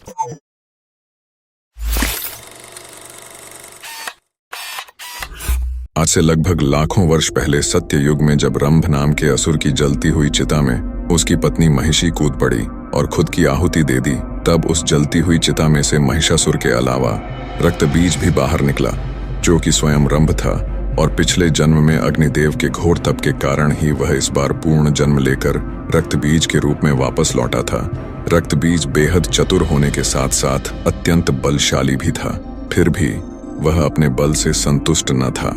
आज से लगभग लाखों वर्ष पहले सत्य युग में जब रंभ नाम के असुर की जलती हुई चिता में उसकी पत्नी महिषी कूद पड़ी और खुद की आहुति दे दी, तब उस जलती हुई चिता में से महिषासुर के अलावा रक्त बीज भी बाहर निकला, जो कि स्वयं रंभ था। और पिछले जन्म में अग्निदेव के घोर तप के कारण ही वह इस बार पूर्ण जन्म लेकर रक्त बीज के रूप में वापस लौटा था। रक्त बीज बेहद चतुर होने के साथ साथ अत्यंत बलशाली भी था। फिर भी वह अपने बल से संतुष्ट न था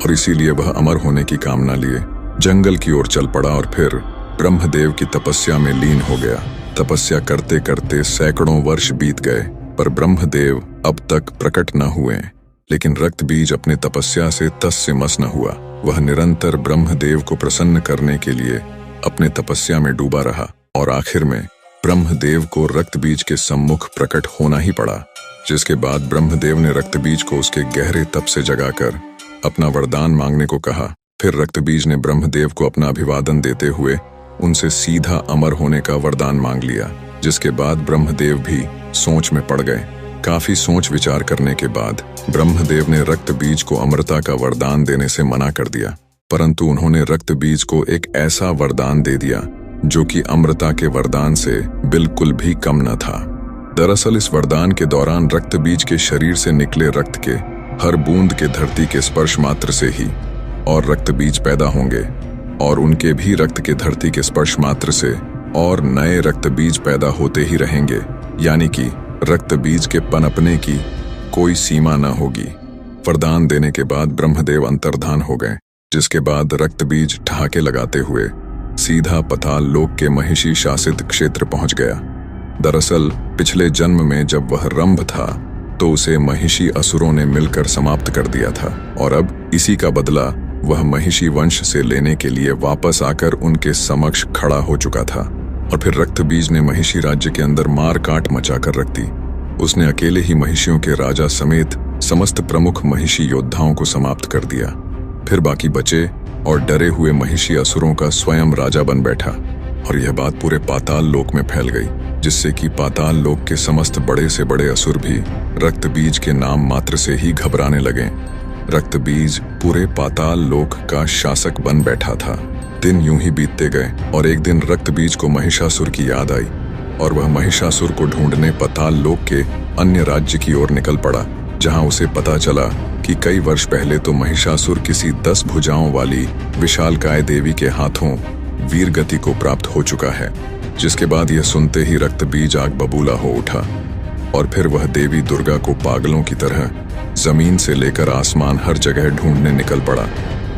और इसीलिए वह अमर होने की कामना लिए जंगल की ओर चल पड़ा और फिर ब्रह्मदेव की तपस्या में लीन हो गया। तपस्या करते करते सैकड़ों वर्ष बीत गए, पर ब्रह्मदेव अब तक प्रकट न हुए। लेकिन रक्त बीज अपने तपस्या से तस से मस न हुआ। वह निरंतर ब्रह्मदेव को प्रसन्न करने के लिए अपने तपस्या में डूबा रहा और आखिर में ब्रह्मदेव को रक्त बीज के सम्मुख प्रकट होना ही पड़ा। जिसके बाद ब्रह्मदेव ने रक्त बीज को उसके गहरे तप से जगाकर अपना वरदान मांगने को कहा। फिर रक्त बीज ने ब्रह्मदेव को अपना अभिवादन देते हुए उनसे सीधा अमर होने का वरदान मांग लिया। जिसके बाद ब्रह्मदेव भी सोच में पड़ गए। काफी सोच विचार करने के बाद ब्रह्मदेव ने रक्त बीज को अमरता का वरदान देने से मना कर दिया, परंतु उन्होंने रक्त बीज को एक ऐसा वरदान दे दिया जो कि अमरता के वरदान से बिल्कुल भी कम न था। दरअसल इस वरदान के दौरान रक्त बीज के शरीर से निकले रक्त के हर बूंद के धरती के स्पर्श मात्र से ही और रक्त बीज पैदा होंगे और उनके भी रक्त के धरती के स्पर्श मात्र से और नए रक्त बीज पैदा होते ही रहेंगे, यानी कि रक्त बीज के पनपने की कोई सीमा न होगी। वरदान देने के बाद ब्रह्मदेव अंतर्धान हो गए, जिसके बाद रक्त बीज ठहाके लगाते हुए सीधा पाताल लोक के महिषी शासित क्षेत्र पहुंच गया। दरअसल पिछले जन्म में जब वह रंभ था तो उसे महिषी असुरों ने मिलकर समाप्त कर दिया था और अब इसी का बदला वह महिषी वंश से लेने के लिए वापस आकर उनके समक्ष खड़ा हो चुका था। और फिर रक्त बीज ने महिषी राज्य के अंदर मार काट मचाकर रख दी। उसने अकेले ही महिषियों के राजा समेत समस्त प्रमुख महिषी योद्धाओं को समाप्त कर दिया। फिर बाकी बचे और डरे हुए महिषी असुरों का स्वयं राजा बन बैठा और यह बात पूरे पाताल लोक में फैल गई, जिससे कि पाताल लोक के समस्त बड़े से बड़े असुर भी रक्त बीज के नाम मात्र से ही घबराने लगे। रक्त बीज पूरे पाताल लोक का शासक बन बैठा था। दिन यूं ही बीतते गए और एक दिन रक्त बीज को महिषासुर की याद आई और वह महिषासुर को ढूंढने पाताल लोक के अन्य राज्य की ओर निकल पड़ा, जहां उसे पता चला कि कई वर्ष पहले तो महिषासुर किसी 10 भुजाओं वाली विशालकाय देवी के हाथों वीर गति को प्राप्त हो चुका है। जिसके बाद यह सुनते ही रक्त बीज आग बबूला हो उठा और फिर वह देवी दुर्गा को पागलों की तरह जमीन से लेकर आसमान हर जगह ढूंढने निकल पड़ा,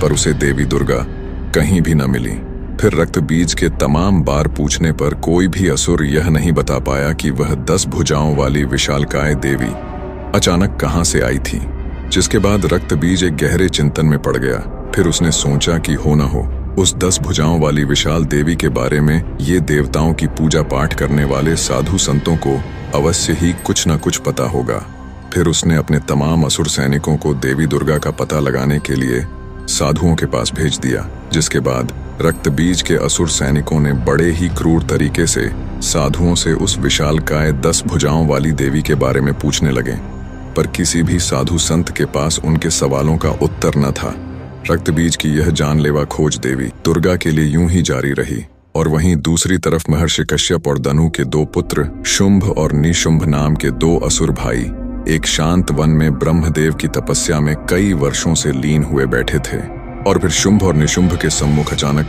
पर उसे देवी दुर्गा कहीं भी न मिली। फिर रक्त बीज के तमाम बार पूछने पर कोई भी असुर यह नहीं बता पाया कि वह 10 भुजाओं वाली विशालकाय देवी अचानक कहां से आई थी। जिसके बाद रक्त बीज एक गहरे चिंतन में पड़ गया। फिर उसने सोचा कि हो न हो उस 10 भुजाओं वाली विशाल देवी के बारे में ये देवताओं की पूजा पाठ करने वाले साधु संतों को अवश्य ही कुछ न कुछ पता होगा। फिर उसने अपने तमाम असुर सैनिकों को देवी दुर्गा का पता लगाने के लिए साधुओं के पास भेज दिया। जिसके बाद रक्त बीज के असुर सैनिकों ने बड़े ही क्रूर तरीके से साधुओं से उस विशालकाय 10 भुजाओं वाली देवी के बारे में पूछने लगे, पर किसी भी साधु संत के पास उनके सवालों का उत्तर न था। रक्त बीज की यह जानलेवा खोज देवी दुर्गा के लिए यूं ही जारी रही और वहीं दूसरी तरफ महर्षि कश्यप और दनु के 2 पुत्र शुंभ और निशुंभ नाम के 2 असुर भाई एक शांत वन में ब्रह्मदेव की तपस्या में कई वर्षों से लीन हुए बैठे थे। और फिर शुंभ और निशुंभ के सम्मुख अचानक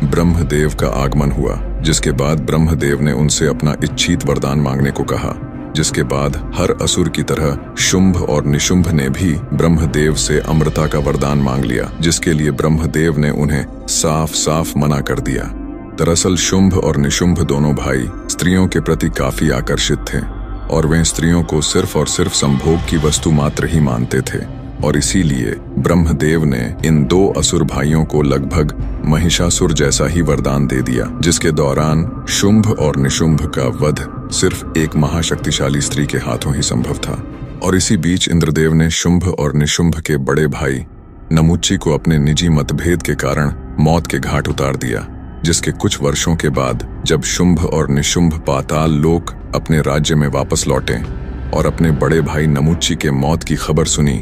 ब्रह्मदेव का आगमन हुआ, जिसके बाद ब्रह्मदेव ने उनसे अपना इच्छित वरदान मांगने को कहा। जिसके बाद हर असुर की तरह शुंभ और निशुंभ ने भी ब्रह्मदेव से अमरता का वरदान मांग लिया, जिसके लिए ब्रह्मदेव ने उन्हें साफ साफ मना कर दिया। दरअसल शुंभ और निशुंभ दोनों भाई स्त्रियों के प्रति काफी आकर्षित थे और वे स्त्रियों को सिर्फ और सिर्फ संभोग की वस्तु मात्र ही मानते थे और इसीलिए ब्रह्मदेव ने इन 2 असुर भाइयों को लगभग महिषासुर जैसा ही वरदान दे दिया, जिसके दौरान शुंभ और निशुंभ का वध सिर्फ एक महाशक्तिशाली स्त्री के हाथों ही संभव था। और इसी बीच इंद्रदेव ने शुंभ और निशुंभ के बड़े भाई नमुच्ची को अपने निजी मतभेद के कारण मौत के घाट उतार दिया। जिसके कुछ वर्षों के बाद जब शुंभ और निशुंभ पाताल लोक अपने राज्य में वापस लौटे और अपने बड़े भाई नमुच्ची के मौत की खबर सुनी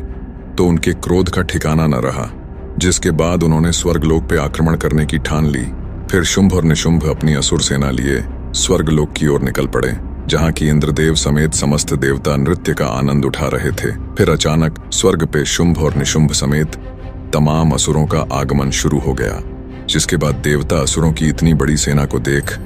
तो उनके क्रोध का ठिकाना न रहा, जिसके बाद उन्होंने स्वर्गलोक पे आक्रमण करने की ठान ली। फिर शुंभ और निशुंभ अपनी असुर सेना लिए स्वर्गलोक की ओर निकल पड़े, जहाँ की इंद्रदेव समेत समस्त देवता नृत्य का आनंद उठा रहे थे। फिर अचानक स्वर्ग पे शुंभ और निशुंभ समेत तमाम असुरों का आगमन शुरू हो गया, जिसके बाद देवता असुरों की इतनी बड़ी सेना को देख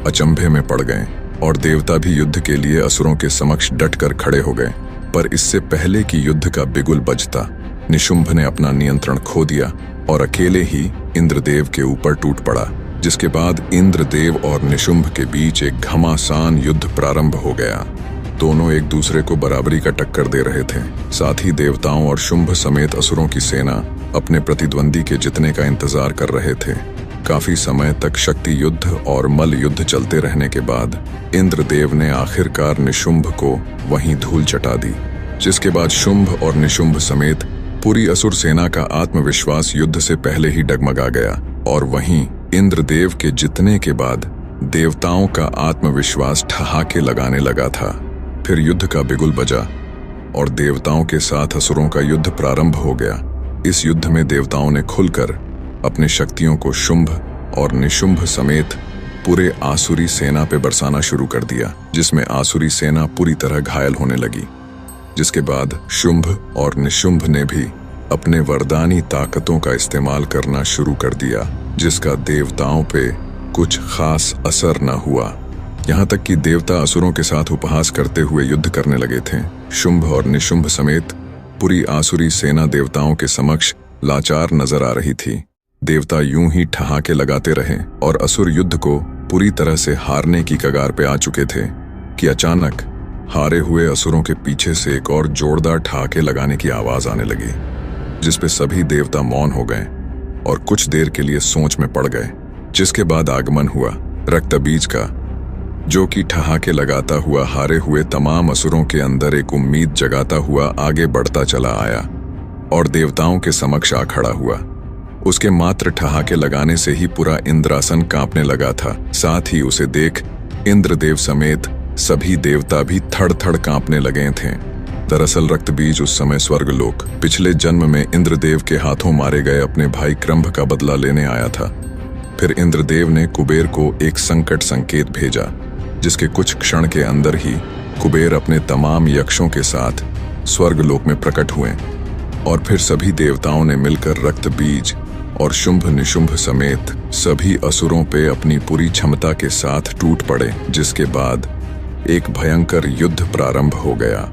अचंभे में पड़ गए और देवता भी युद्ध के लिए असुरों के समक्ष डटकर खड़े हो गए। पर इससे पहले कि युद्ध का बिगुल बजता, निशुंभ ने अपना नियंत्रण खो दिया और अकेले ही इंद्रदेव के ऊपर टूट पड़ा, जिसके बाद इंद्रदेव और निशुंभ के बीच एक घमासान युद्ध प्रारंभ हो गया। दोनों एक दूसरे को बराबरी का टक्कर दे रहे थे। साथ ही देवताओं और शुंभ समेत असुरों की सेना अपने प्रतिद्वंदी के जीतने का इंतजार कर रहे थे। काफी समय तक शक्ति युद्ध और मल युद्ध चलते रहने के बाद इंद्रदेव ने आखिरकार निशुंभ को वहीं धूल चटा दी, जिसके बाद शुंभ और निशुंभ समेत पूरी असुर सेना का आत्मविश्वास युद्ध से पहले ही डगमगा गया। और वहीं इंद्रदेव के जीतने के बाद देवताओं का आत्मविश्वास ठहाके लगाने लगा था। फिर युद्ध का बिगुल बजा और देवताओं के साथ असुरों का युद्ध प्रारंभ हो गया। इस युद्ध में देवताओं ने खुलकर अपनी शक्तियों को शुंभ और निशुंभ समेत पूरे आसुरी सेना पे बरसाना शुरू कर दिया, जिसमें आसुरी सेना पूरी तरह घायल होने लगी। जिसके बाद शुंभ और निशुंभ ने भी अपने वरदानी ताकतों का इस्तेमाल करना शुरू कर दिया, जिसका देवताओं पे कुछ खास असर न हुआ। यहाँ तक कि देवता असुरों के साथ उपहास करते हुए युद्ध करने लगे थे। शुंभ और निशुंभ समेत पूरी आसुरी सेना देवताओं के समक्ष लाचार नजर आ रही थी। देवता यूं ही ठहाके लगाते रहे और असुर युद्ध को पूरी तरह से हारने की कगार पे आ चुके थे कि अचानक हारे हुए असुरों के पीछे से एक और जोरदार ठहाके लगाने की आवाज आने लगी, जिसपे सभी देवता मौन हो गए और कुछ देर के लिए सोच में पड़ गए। जिसके बाद आगमन हुआ रक्तबीज का, जो कि ठहाके लगाता हुआ हारे हुए तमाम असुरों के अंदर एक उम्मीद जगाता हुआ आगे बढ़ता चला आया और देवताओं के समक्ष आ खड़ा हुआ। उसके मात्र ठहाके लगाने से ही पूरा इंद्रासन कांपने लगा था। साथ ही उसे देख इंद्रदेव समेत सभी देवता भी थड़ थड़ कांपने लगे थे। दरअसल रक्तबीज उस समय स्वर्गलोक पिछले जन्म में इंद्रदेव के हाथों मारे गए अपने भाई क्रंभ का बदला लेने आया था। फिर इंद्रदेव ने कुबेर को एक संकट संकेत भेजा, जिसके कुछ क्षण के अंदर ही कुबेर अपने तमाम यक्षों के साथ स्वर्गलोक में प्रकट हुए और फिर सभी देवताओं ने मिलकर रक्तबीज और शुंभ निशुंभ समेत सभी असुरों पे अपनी पूरी क्षमता के साथ टूट पड़े। जिसके बाद एक भयंकर युद्ध प्रारंभ हो गया।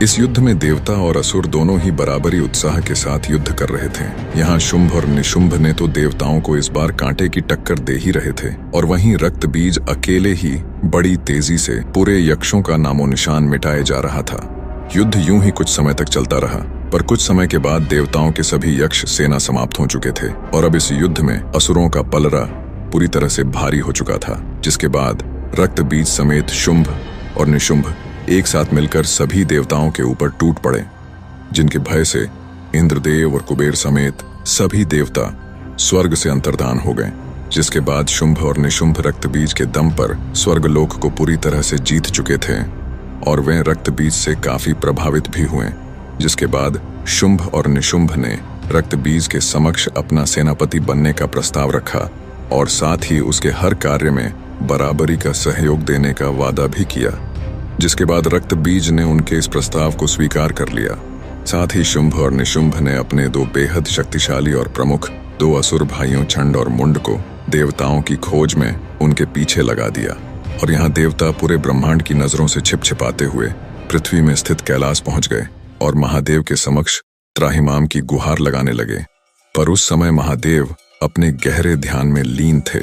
इस युद्ध में देवता और असुर दोनों ही बराबरी उत्साह के साथ युद्ध कर रहे थे। यहाँ शुंभ और निशुंभ ने तो देवताओं को इस बार कांटे की टक्कर दे ही रहे थे और वहीं रक्तबीज अकेले ही बड़ी तेजी से पूरे यक्षों का नामो निशान मिटाए जा रहा था। युद्ध यूं ही कुछ समय तक चलता रहा, पर कुछ समय के बाद देवताओं के सभी यक्ष सेना समाप्त हो चुके थे और अब इस युद्ध में असुरों का पलड़ा पूरी तरह से भारी हो चुका था। जिसके बाद रक्तबीज समेत शुंभ और निशुंभ एक साथ मिलकर सभी देवताओं के ऊपर टूट पड़े, जिनके भय से इंद्रदेव और कुबेर समेत सभी देवता स्वर्ग से अंतर्धान हो गए। जिसके बाद शुंभ और निशुंभ रक्तबीज के दम पर स्वर्गलोक को पूरी तरह से जीत चुके थे और वे रक्तबीज से काफी प्रभावित भी हुए। जिसके बाद शुंभ और निशुंभ ने रक्तबीज के समक्ष अपना सेनापति बनने का प्रस्ताव रखा और साथ ही उसके हर कार्य में बराबरी का सहयोग देने का वादा भी किया। जिसके बाद रक्तबीज ने उनके इस प्रस्ताव को स्वीकार कर लिया। साथ ही शुंभ और निशुंभ ने अपने दो बेहद शक्तिशाली और प्रमुख दो असुर भाइयों छंड और मुंड को देवताओं की खोज में उनके पीछे लगा दिया और यहाँ देवता पूरे ब्रह्मांड की नजरों से छिप छिपाते हुए पृथ्वी में स्थित कैलाश पहुंच गए और महादेव के समक्ष त्राहिमाम की गुहार लगाने लगे। पर उस समय महादेव अपने गहरे ध्यान में लीन थे।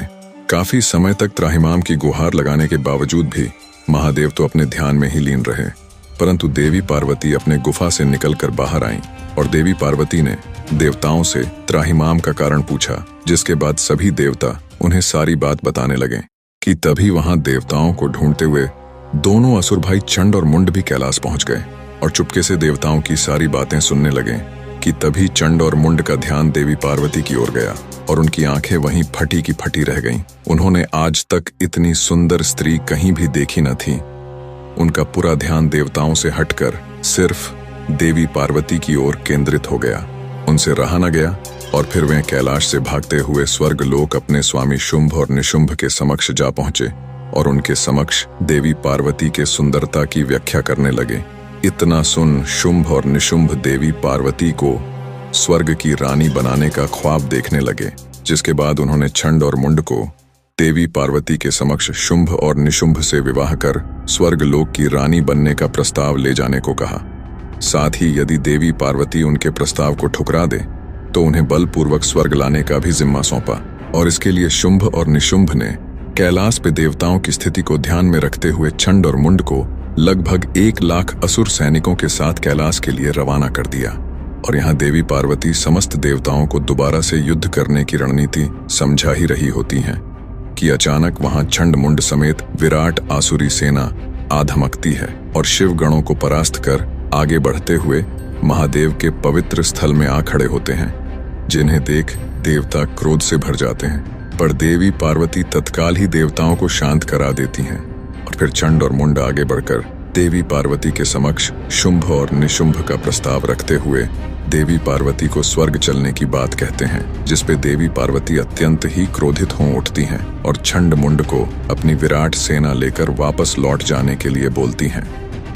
काफी समय तक त्राहिमाम की गुहार लगाने के बावजूद भी महादेव तो अपने ध्यान में ही लीन रहे, परंतु देवी पार्वती अपने गुफा से निकलकर बाहर आईं और देवी पार्वती ने देवताओं से त्राहिमाम का कारण पूछा। जिसके बाद सभी देवता उन्हें सारी बात बताने लगे कि तभी वहां देवताओं को ढूंढते हुए दोनों असुर भाई चंड और मुंड भी कैलाश पहुंच गए और चुपके से देवताओं की सारी बातें सुनने लगे कि तभी चंड और मुंड का ध्यान देवी पार्वती की ओर गया और उनकी आंखें वहीं फटी की फटी रह गईं। उन्होंने आज तक इतनी सुंदर स्त्री कहीं भी देखी न थी उनका पूरा ध्यान देवताओं से हटकर सिर्फ देवी पार्वती की ओर केंद्रित हो गया। उनसे रहा न गया और फिर वे कैलाश से भागते हुए स्वर्ग लोक अपने स्वामी शुंभ और निशुंभ के समक्ष जा पहुंचे और उनके समक्ष देवी पार्वती के सुंदरता की व्याख्या करने लगे। इतना सुन शुंभ और निशुंभ देवी पार्वती को स्वर्ग की रानी बनाने का ख्वाब देखने लगे, जिसके बाद उन्होंने छंड और मुंड को देवी पार्वती के समक्ष शुंभ और निशुंभ से विवाह कर स्वर्ग लोक की रानी बनने का प्रस्ताव ले जाने को कहा। साथ ही यदि देवी पार्वती उनके प्रस्ताव को ठुकरा दे तो उन्हें बलपूर्वक स्वर्ग लाने का भी जिम्मा सौंपा। और इसके लिए शुंभ और निशुंभ ने कैलाश पे देवताओं की स्थिति को ध्यान में रखते हुए छंड और मुंड को लगभग 1 लाख असुर सैनिकों के साथ कैलाश के लिए रवाना कर दिया। और यहाँ देवी पार्वती समस्त देवताओं को दोबारा से युद्ध करने की रणनीति समझा ही रही होती हैं कि अचानक वहां छंड मुंड समेत विराट आसुरी सेना आ धमकती है और शिव गणों को परास्त कर आगे बढ़ते हुए महादेव के पवित्र स्थल में आ खड़े होते हैं, जिन्हें देख देवता क्रोध से भर जाते हैं। पर देवी पार्वती तत्काल ही देवताओं को शांत करा देती हैं और फिर छंड और मुंड आगे बढ़कर देवी पार्वती के समक्ष शुंभ और निशुंभ का प्रस्ताव रखते हुए देवी पार्वती को स्वर्ग चलने की बात कहते हैं, जिसपे देवी पार्वती अत्यंत ही क्रोधित हो उठती हैं और छंड मुंड को अपनी विराट सेना लेकर वापस लौट जाने के लिए बोलती हैं।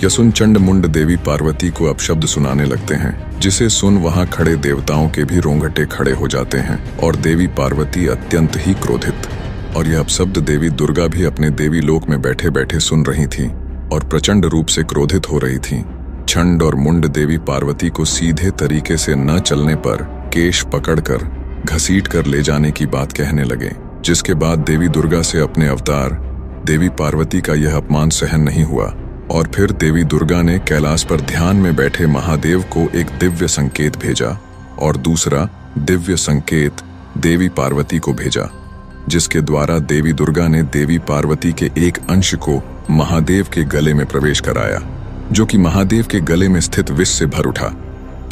यह सुन चंड मुंड देवी पार्वती को अपशब्द सुनाने लगते हैं, जिसे सुन वहां खड़े देवताओं के भी रोंगटे खड़े हो जाते हैं और देवी पार्वती अत्यंत ही क्रोधित। और यह अपशब्द देवी दुर्गा भी अपने देवी लोक में बैठे बैठे सुन रही थी और प्रचंड रूप से क्रोधित हो रही थी। छंड और मुंड देवी पार्वती को सीधे तरीके से न चलने पर केश पकड़कर घसीट कर ले जाने की बात कहने लगे, जिसके बाद देवी दुर्गा से अपने अवतार देवी पार्वती का यह अपमान सहन नहीं हुआ और फिर देवी दुर्गा ने कैलाश पर ध्यान में बैठे महादेव को एक दिव्य संकेत भेजा और दूसरा दिव्य संकेत देवी पार्वती को भेजा, जिसके द्वारा देवी दुर्गा ने देवी पार्वती के एक अंश को महादेव के गले में प्रवेश कराया, जो कि महादेव के गले में स्थित विष से भर उठा।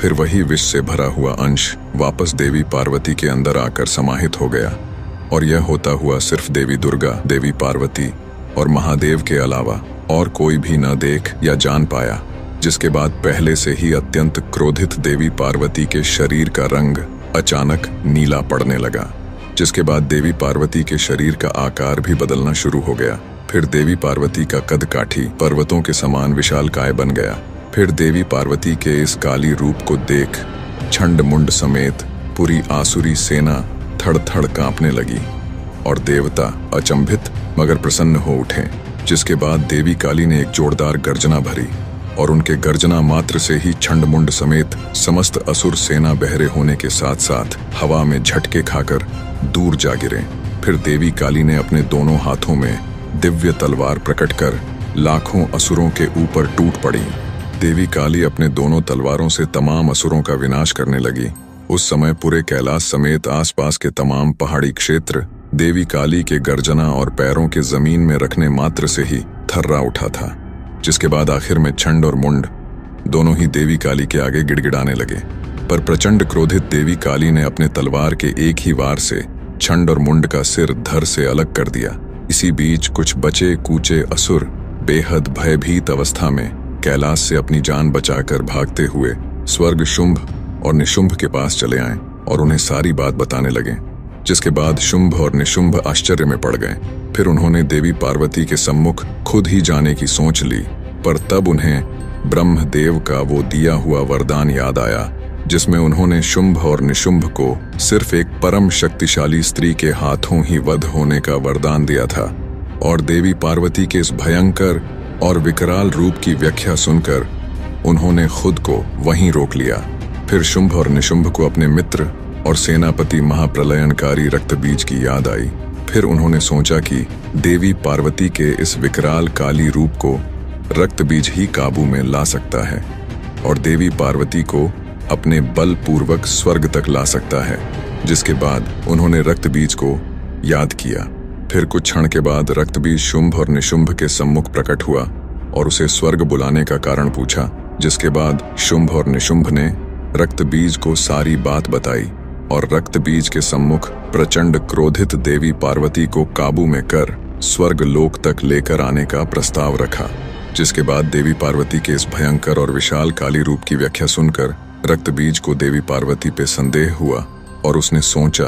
फिर वही विष से भरा हुआ अंश वापस देवी पार्वती के अंदर आकर समाहित हो गया और यह होता हुआ सिर्फ देवी दुर्गा, देवी पार्वती और महादेव के अलावा और कोई भी न देख या जान पाया। जिसके बाद पहले से ही अत्यंत क्रोधित देवी पार्वती के शरीर का रंग अचानक नीला पड़ने लगा, जिसके बाद देवी पार्वती के शरीर का आकार भी बदलना शुरू हो गया। फिर देवी पार्वती का कद काठी पर्वतों के समान विशालकाय बन गया। फिर देवी पार्वती के इस काली रूप को देख छंड मुंड समेत पूरी आसुरी सेना थड़ थड़ कांपने लगी और देवता अचंभित मगर प्रसन्न हो उठे। जिसके बाद देवी काली ने एक जोरदार गर्जना भरी और उनके गर्जना मात्र से ही छंड मुंड समेत समस्त असुर सेना बहरे होने के साथ साथ हवा में झटके खाकर दूर जा गिरे। फिर देवी काली ने अपने दोनों हाथों में दिव्य तलवार प्रकट कर लाखों असुरों के ऊपर टूट पड़ी। देवी काली अपने दोनों तलवारों से तमाम असुरों का विनाश करने लगी। उस समय पूरे कैलाश समेत आसपास के तमाम पहाड़ी क्षेत्र देवी काली के गर्जना और पैरों के जमीन में रखने मात्र से ही थर्रा उठा था। जिसके बाद आखिर में छंड और मुंड दोनों ही देवी काली के आगे गिड़गिड़ाने लगे, पर प्रचंड क्रोधित देवी काली ने अपने तलवार के एक ही वार से छंड और मुंड का सिर धड़ से अलग कर दिया। इसी बीच कुछ बचे कूचे असुर बेहद भयभीत अवस्था में कैलाश से अपनी जान बचाकर भागते हुए स्वर्ग शुंभ और निशुंभ के पास चले आए और उन्हें सारी बात बताने लगे। जिसके बाद शुंभ और निशुंभ आश्चर्य में पड़ गए। फिर उन्होंने देवी पार्वती के सम्मुख खुद ही जाने की सोच ली, पर तब उन्हें ब्रह्मदेव का वो दिया हुआ वरदान याद आया, जिसमें उन्होंने शुंभ और निशुंभ को सिर्फ एक परम शक्तिशाली स्त्री के हाथों ही वध होने का वरदान दिया था। और देवी पार्वती के इस भयंकर और विकराल रूप की व्याख्या सुनकर उन्होंने खुद को वहीं रोक लिया। फिर शुंभ और निशुंभ को अपने मित्र और सेनापति महाप्रलयनकारी रक्तबीज की याद आई। फिर उन्होंने सोचा कि देवी पार्वती के इस विकराल काली रूप को रक्तबीज ही काबू में ला सकता है और देवी पार्वती को अपने बल पूर्वक स्वर्ग तक ला सकता है। जिसके बाद उन्होंने रक्तबीज को याद किया। फिर कुछ क्षण के बाद रक्तबीज शुंभ और निशुंभ के सम्मुख प्रकट हुआ और उसे स्वर्ग बुलाने का कारण पूछा। जिसके बाद शुंभ और निशुंभ ने रक्तबीज को सारी बात बताई और रक्तबीज के सम्मुख प्रचंड क्रोधित देवी पार्वती को काबू में कर स्वर्ग लोक तक लेकर आने का प्रस्ताव रखा। जिसके बाद देवी पार्वती के इस भयंकर और विशाल काली रूप की व्याख्या सुनकर रक्तबीज को देवी पार्वती पे संदेह हुआ और उसने सोचा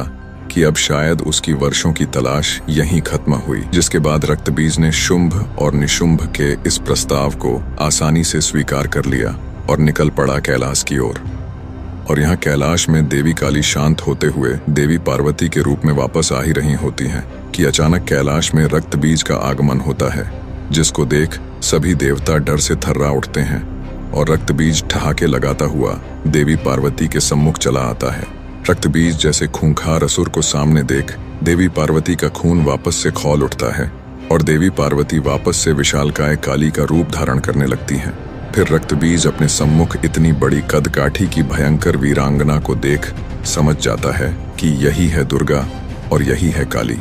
कि अब शायद उसकी वर्षों की तलाश यहीं खत्म हुई। जिसके बाद रक्तबीज ने शुंभ और निशुंभ के इस प्रस्ताव को आसानी से स्वीकार कर लिया और निकल पड़ा कैलाश की ओर। और यहाँ कैलाश में देवी काली शांत होते हुए देवी पार्वती के रूप में वापस आ ही रही होती हैं कि अचानक कैलाश में रक्तबीज का आगमन होता है, जिसको देख सभी देवता डर से थर्रा उठते हैं और रक्तबीज ठहाके लगाता हुआ देवी पार्वती के सम्मुख चला आता है। रक्तबीज जैसे खूंखार असुर को सामने देख देवी पार्वती का खून वापस से खौल उठता है और देवी पार्वती वापस से विशालकाय काली का रूप धारण करने लगती हैं। फिर रक्तबीज अपने सम्मुख इतनी बड़ी कदकाठी की भयंकर वीरांगना को देख समझ जाता है कि यही है दुर्गा और यही है काली।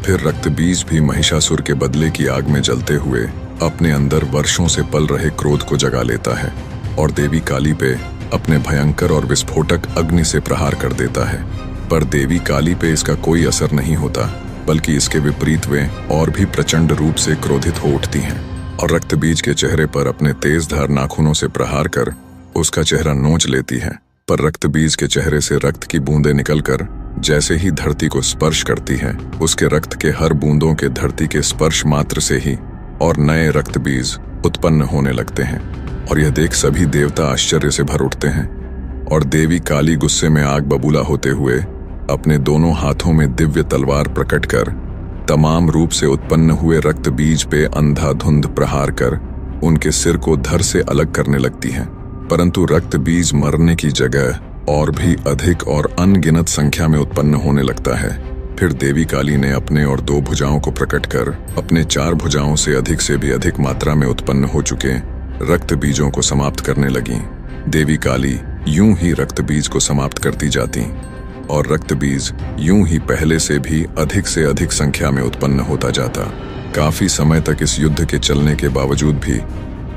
फिर रक्तबीज भी महिषासुर के बदले की आग में जलते हुए अपने अंदर वर्षों से पल रहे क्रोध को जगा लेता है और देवी काली पे अपने भयंकर और विस्फोटक अग्नि से प्रहार कर देता है। पर देवी काली पे इसका कोई असर नहीं होता, बल्कि इसके विपरीत वे और भी प्रचंड रूप से क्रोधित हो उठती हैं और रक्तबीज के चेहरे पर अपने तेज धार नाखूनों से प्रहार कर उसका चेहरा नोच लेती है। पर रक्तबीज के चेहरे से रक्त की बूंदें निकलकर जैसे ही धरती को स्पर्श करती हैं, उसके रक्त के हर बूंदों के धरती के स्पर्श मात्र से ही और नए रक्तबीज उत्पन्न होने लगते हैं। और यह देख सभी देवता आश्चर्य से भर उठते हैं और देवी काली गुस्से में आग बबूला होते हुए अपने दोनों हाथों में दिव्य तलवार प्रकट कर तमाम रूप से उत्पन्न हुए रक्तबीज पे अंधाधुंध प्रहार कर उनके सिर को धड़ से अलग करने लगती हैं। परंतु रक्तबीज मरने की जगह और भी अधिक और अनगिनत संख्या में उत्पन्न होने लगता है। फिर देवी काली ने अपने और 2 भुजाओं को प्रकट कर अपने 4 भुजाओं से अधिक भी मात्रा में उत्पन्न हो चुके रक्तबीजों को समाप्त करने लगी। देवी काली यूं ही रक्तबीज को समाप्त करती जाती और रक्तबीज यूं ही पहले से अधिक संख्या में उत्पन्न होता जाता। काफी समय तक इस युद्ध के चलने के बावजूद भी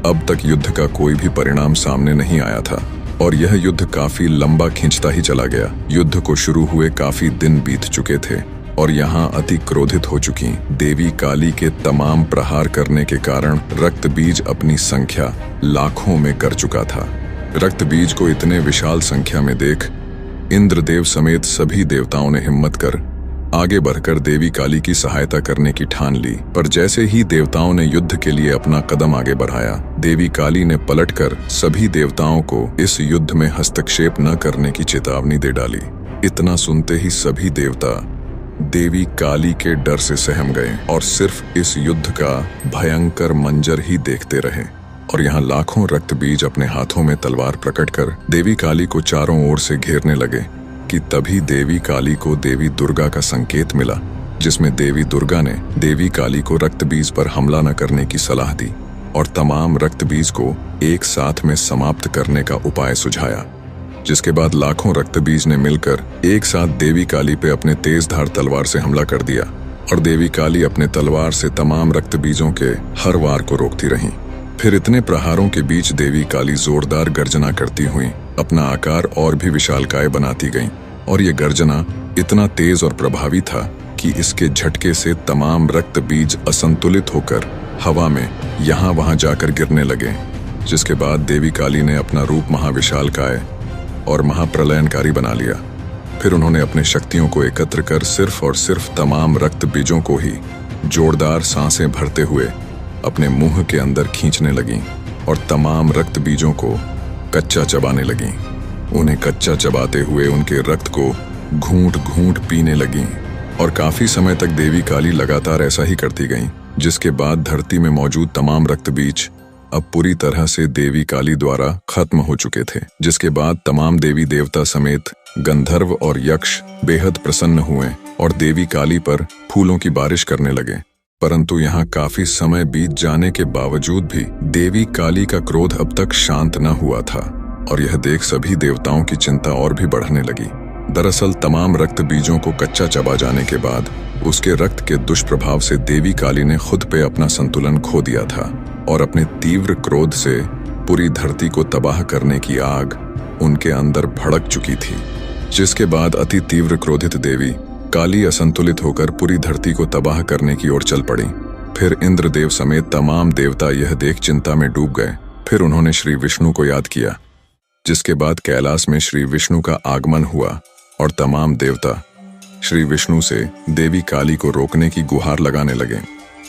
अब तक युद्ध का कोई भी परिणाम सामने नहीं आया था और यह युद्ध काफी लंबा खिंचता ही चला गया। युद्ध को शुरू हुए काफी दिन बीत चुके थे और यहाँ अति क्रोधित हो चुकी देवी काली के तमाम प्रहार करने के कारण रक्तबीज अपनी संख्या लाखों में कर चुका था। रक्तबीज को इतने विशाल संख्या में देख इंद्रदेव समेत सभी देवताओं ने हिम्मत कर आगे बढ़कर देवी काली की सहायता करने की ठान ली। पर जैसे ही देवताओं ने युद्ध के लिए अपना कदम आगे बढ़ाया, देवी काली ने पलटकर सभी देवताओं को इस युद्ध में हस्तक्षेप न करने की चेतावनी दे डाली। इतना सुनते ही सभी देवता देवी काली के डर से सहम गए और सिर्फ इस युद्ध का भयंकर मंजर ही देखते रहे। और यहाँ लाखों रक्तबीज अपने हाथों में तलवार प्रकट कर देवी काली को चारों ओर से घेरने लगे कि तभी देवी काली को देवी दुर्गा का संकेत मिला, जिसमें देवी दुर्गा ने देवी काली को रक्तबीज पर हमला न करने की सलाह दी और तमाम रक्तबीज को एक साथ में समाप्त करने का उपाय सुझाया। जिसके बाद लाखों रक्तबीज ने मिलकर एक साथ देवी काली पे अपने तेज धार तलवार से हमला कर दिया और देवी काली अपने तलवार से तमाम रक्तबीजों के हर वार को रोकती रहीं। फिर इतने प्रहारों के बीच देवी काली जोरदार गर्जना करती हुई अपना आकार और भी विशालकाय बनाती गईं और ये गर्जना इतना तेज और प्रभावी था कि इसके झटके से तमाम रक्तबीज असंतुलित होकर हवा में यहाँ वहाँ जाकर गिरने लगे। जिसके बाद देवी काली ने अपना रूप महाविशालकाय और महाप्रलयनकारी बना लिया। फिर उन्होंने अपने शक्तियों को एकत्र कर सिर्फ और सिर्फ तमाम रक्तबीजों को ही जोरदार सांसें भरते हुए अपने मुंह के अंदर खींचने लगीं और तमाम रक्तबीजों को कच्चा चबाने लगीं। उन्हें कच्चा चबाते हुए उनके रक्त को घूंट घूंट पीने लगीं और काफी समय तक देवी काली लगातार ऐसा ही करती गईं। जिसके बाद धरती में मौजूद तमाम रक्तबीज अब पूरी तरह से देवी काली द्वारा खत्म हो चुके थे। जिसके बाद तमाम देवी देवता समेत गंधर्व और यक्ष बेहद प्रसन्न हुए और देवी काली पर फूलों की बारिश करने लगे। परंतु यहाँ काफी समय बीत जाने के बावजूद भी देवी काली का क्रोध अब तक शांत न हुआ था और यह देख सभी देवताओं की चिंता और भी बढ़ने लगी। दरअसल तमाम रक्त बीजों को कच्चा चबा जाने के बाद उसके रक्त के दुष्प्रभाव से देवी काली ने खुद पे अपना संतुलन खो दिया था और अपने तीव्र क्रोध से पूरी धरती को तबाह करने की आग उनके अंदर भड़क चुकी थी। जिसके बाद अति तीव्र क्रोधित देवी काली असंतुलित होकर पूरी धरती को तबाह करने की ओर चल पड़ी। फिर इंद्रदेव समेत तमाम देवता यह देख चिंता में डूब गए। फिर उन्होंने श्री विष्णु को याद किया, जिसके बाद कैलाश में श्री विष्णु का आगमन हुआ और तमाम देवता श्री विष्णु से देवी काली को रोकने की गुहार लगाने लगे,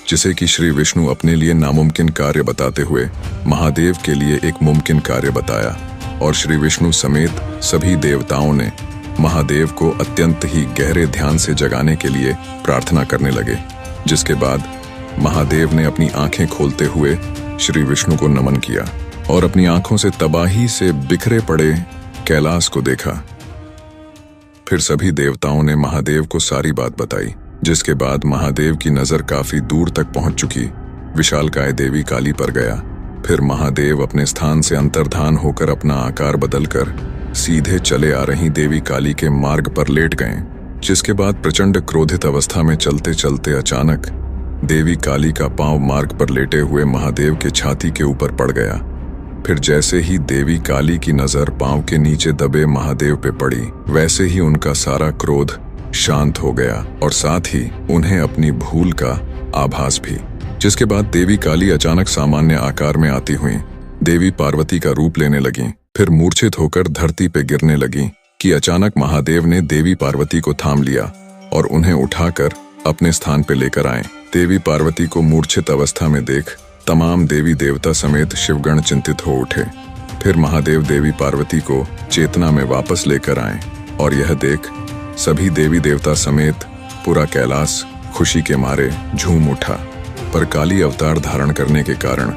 जिसे कि श्री विष्णु अपने लिए नामुमकिन कार्य बताते हुए महादेव के लिए एक मुमकिन कार्य बताया और श्री विष्णु समेत सभी देवताओं ने महादेव को अत्यंत ही गहरे ध्यान से जगाने के लिए प्रार्थना करने लगे। जिसके बाद महादेव ने अपनी आंखें खोलते हुए श्री विष्णु को नमन किया और अपनी आंखों से तबाही से बिखरे पड़े कैलाश को देखा। फिर सभी देवताओं ने महादेव को सारी बात बताई, जिसके बाद महादेव की नजर काफी दूर तक पहुंच चुकी विशालकाय देवी काली पर गया। फिर महादेव अपने स्थान से अंतर्धान होकर अपना आकार बदलकर सीधे चले आ रही देवी काली के मार्ग पर लेट गए। जिसके बाद प्रचंड क्रोधित अवस्था में चलते चलते अचानक देवी काली का पांव मार्ग पर लेटे हुए महादेव के छाती के ऊपर पड़ गया। फिर जैसे ही देवी काली की नजर पांव के नीचे दबे महादेव पे पड़ी, वैसे ही उनका सारा क्रोध शांत हो गया और साथ ही उन्हें अपनी भूल का आभास भी। जिसके बाद देवी काली अचानक सामान्य आकार में आती हुई देवी पार्वती का रूप लेने लगी। फिर मूर्छित होकर धरती पे गिरने लगी कि अचानक महादेव ने देवी पार्वती को थाम लिया और उन्हें उठाकर अपने स्थान पे लेकर आए। देवी पार्वती को मूर्छित अवस्था में देख तमाम देवी देवता समेत शिवगण चिंतित हो उठे। फिर महादेव देवी पार्वती को चेतना में वापस लेकर आए और यह देख सभी देवी देवता समेत पूरा कैलाश खुशी के मारे झूम उठा। पर काली अवतार धारण करने के कारण